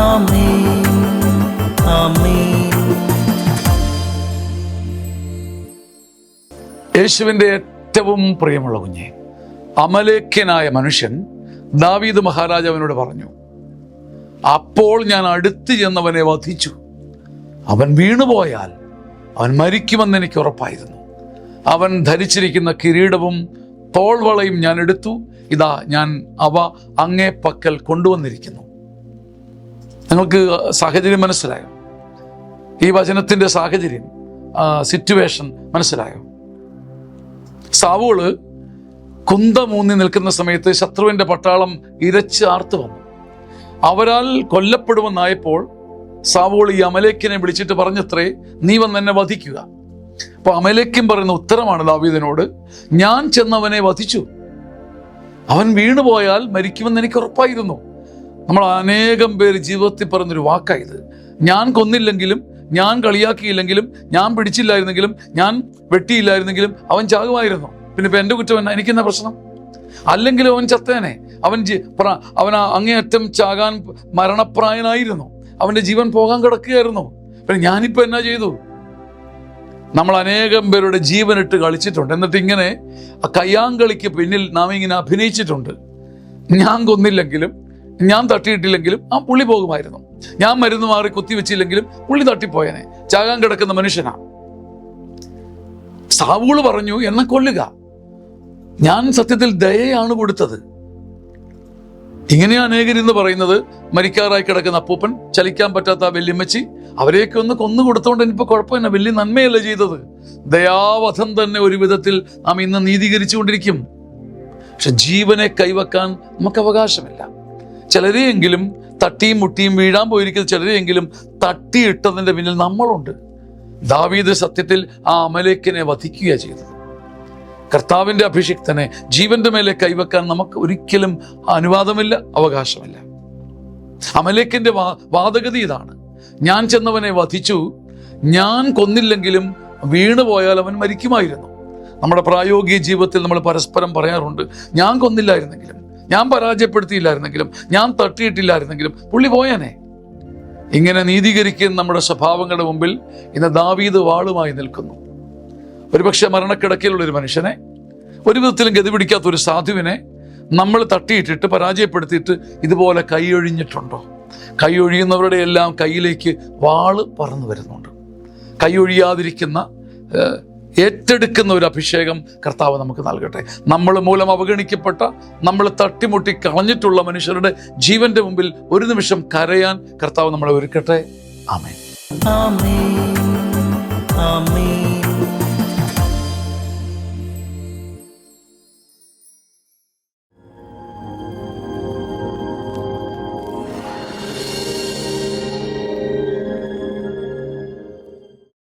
ആമേൻ, ആമേൻ. യേശുവിൻ്റെ ഏറ്റവും പ്രിയമുള്ള കുഞ്ഞെ, അമലേക്യനായ മനുഷ്യൻ ദാവീദ് മഹാരാജാവിനോട് പറഞ്ഞു, അപ്പോൾ ഞാൻ അടുത്ത് ചെന്നവനെ വധിച്ചു. അവൻ വീണുപോയാൽ അവൻ മരിക്കുമെന്ന് എനിക്ക് ഉറപ്പായിരുന്നു. അവൻ ധരിച്ചിരിക്കുന്ന കിരീടവും തോൾവളയും ഞാൻ എടുത്തു. ഇതാ ഞാൻ അവ അങ്ങേ പക്കൽ കൊണ്ടുവന്നിരിക്കുന്നു. നിങ്ങൾക്ക് സാഹചര്യം മനസ്സിലായോ? ഈ വചനത്തിൻ്റെ സാഹചര്യം, സിറ്റുവേഷൻ മനസ്സിലായോ? സാവൂള് കുന്തമൂന്നി നിൽക്കുന്ന സമയത്ത് ശത്രുവിൻ്റെ പട്ടാളം ഇരച്ച് ആർത്തു വന്നു. അവരാൽ കൊല്ലപ്പെടുമെന്നായപ്പോൾ സാവൂൾ ഈ അമലേക്കിനെ വിളിച്ചിട്ട് പറഞ്ഞത്രേ, നീ വന്ന് എന്നെ വധിക്കുക. അപ്പൊ അമലേക്കും പറയുന്ന ഉത്തരമാണ് ദാവീദിനോട്, ഞാൻ ചെന്നവനെ വധിച്ചു. അവൻ വീണുപോയാൽ മരിക്കുമെന്ന് എനിക്ക് ഉറപ്പായിരുന്നു. നമ്മൾ അനേകം പേര് ജീവിതത്തിൽ പറഞ്ഞൊരു വാക്കായത്. ഞാൻ കൊന്നില്ലെങ്കിലും, ഞാൻ കളിയാക്കിയില്ലെങ്കിലും, ഞാൻ പിടിച്ചില്ലായിരുന്നെങ്കിലും, ഞാൻ വെട്ടിയില്ലായിരുന്നെങ്കിലും അവൻ ചാകുമായിരുന്നു. പിന്നെ ഇപ്പം എൻ്റെ കുറ്റം എന്നാ? എനിക്കെന്നാ പ്രശ്നം? അല്ലെങ്കിലും അവൻ ചത്തേനെ. അവൻ അങ്ങേയറ്റം ചാകാൻ മരണപ്രായനായിരുന്നു. അവൻ്റെ ജീവൻ പോകാൻ കിടക്കുകയായിരുന്നു. പിന്നെ ഞാനിപ്പോൾ എന്നാ ചെയ്തു? നമ്മൾ അനേകം പേരുടെ ജീവനിട്ട് കളിച്ചിട്ടുണ്ട്. എന്നിട്ട് ഇങ്ങനെ ആ കയ്യാങ്കളിക്ക് പിന്നിൽ നാം ഇങ്ങനെ അഭിനയിച്ചിട്ടുണ്ട്. ഞാൻ കൊന്നില്ലെങ്കിലും, ഞാൻ തട്ടിയിട്ടില്ലെങ്കിലും ആ പുള്ളി പോകുമായിരുന്നു. ഞാൻ മരുന്ന് മാറി കുത്തിവെച്ചില്ലെങ്കിലും പുള്ളി തട്ടിപ്പോയനെ. ചാകാൻ കിടക്കുന്ന മനുഷ്യനാണ്. സാവൂള് പറഞ്ഞു, എന്നെ കൊല്ലുക. ഞാൻ സത്യത്തിൽ ദയയാണ് കൊടുത്തത്. ഇങ്ങനെയാണ് അനേകരിന്ന് പറയുന്നത്. മരിക്കാറായി കിടക്കുന്ന അപ്പൂപ്പൻ, ചലിക്കാൻ പറ്റാത്ത ആ വല്യമ്മച്ചി, അവരെയൊക്കെ ഒന്ന് കൊന്നു കൊടുത്തോണ്ട് ഇനിയിപ്പോൾ കുഴപ്പമില്ല, വലിയ നന്മയല്ല ചെയ്തത്. ദയാവധം തന്നെ ഒരു വിധത്തിൽ നാം ഇന്ന് നീതീകരിച്ചുകൊണ്ടിരിക്കും. പക്ഷെ ജീവനെ കൈവെക്കാൻ നമുക്ക് അവകാശമില്ല. ചിലരെയെങ്കിലും തട്ടിയും മുട്ടിയും വീഴാൻ പോയിരിക്കുന്ന ചിലരെയെങ്കിലും തട്ടിയിട്ടതിൻ്റെ പിന്നിൽ നമ്മളുണ്ട്. ദാവീദ് സത്യത്തിൽ ആ അമലേക്കിനെ വധിക്കുക ചെയ്തത്. കർത്താവിൻ്റെ അഭിഷിക്തനെ ജീവന്റെ മേലെ കൈവെക്കാൻ നമുക്ക് ഒരിക്കലും അനുവാദമില്ല, അവകാശമില്ല. അമലേക്കിന്റെ വാദഗതി ഇതാണ്: ഞാൻ ചെന്നവനെ വധിച്ചു, ഞാൻ കൊന്നില്ലെങ്കിലും വീണുപോയാൽ അവൻ മരിക്കുമായിരുന്നു. നമ്മുടെ പ്രായോഗിക ജീവിതത്തിൽ നമ്മൾ പരസ്പരം പറയാറുണ്ട്, ഞാൻ കൊന്നില്ലായിരുന്നെങ്കിലും, ഞാൻ പരാജയപ്പെടുത്തിയില്ലായിരുന്നെങ്കിലും, ഞാൻ തട്ടിയിട്ടില്ലായിരുന്നെങ്കിലും പുള്ളി പോയനെ. ഇങ്ങനെ നീതീകരിക്കുന്ന നമ്മുടെ സ്വഭാവങ്ങളുടെ മുമ്പിൽ ഇന്ന് ദാവീദ് വാളുമായി നിൽക്കുന്നു. ഒരുപക്ഷെ മരണക്കിടക്കയിലുള്ളൊരു മനുഷ്യനെ, ഒരു വിധത്തിലും ഗതി പിടിക്കാത്ത ഒരു സാധുവിനെ നമ്മൾ തട്ടിയിട്ടിട്ട് പരാജയപ്പെടുത്തിയിട്ട് ഇതുപോലെ കൈയൊഴിഞ്ഞിട്ടുണ്ടോ? കൈയൊഴിയുന്നവരുടെ എല്ലാം കയ്യിലേക്ക് വാള് പറന്നു വരുന്നുണ്ട്. കൈയൊഴിയാതിരിക്കുന്ന, ഏറ്റെടുക്കുന്ന ഒരു അഭിഷേകം കർത്താവ് നമുക്ക് നൽകട്ടെ. നമ്മൾ മൂലം അവഗണിക്കപ്പെട്ട, നമ്മൾ തട്ടിമുട്ടി കളഞ്ഞിട്ടുള്ള മനുഷ്യരുടെ ജീവന്റെ മുമ്പിൽ ഒരു നിമിഷം കരയാൻ കർത്താവ് നമ്മളെ ഒരുക്കട്ടെ. ആമേൻ, ആമേൻ, ആമേൻ.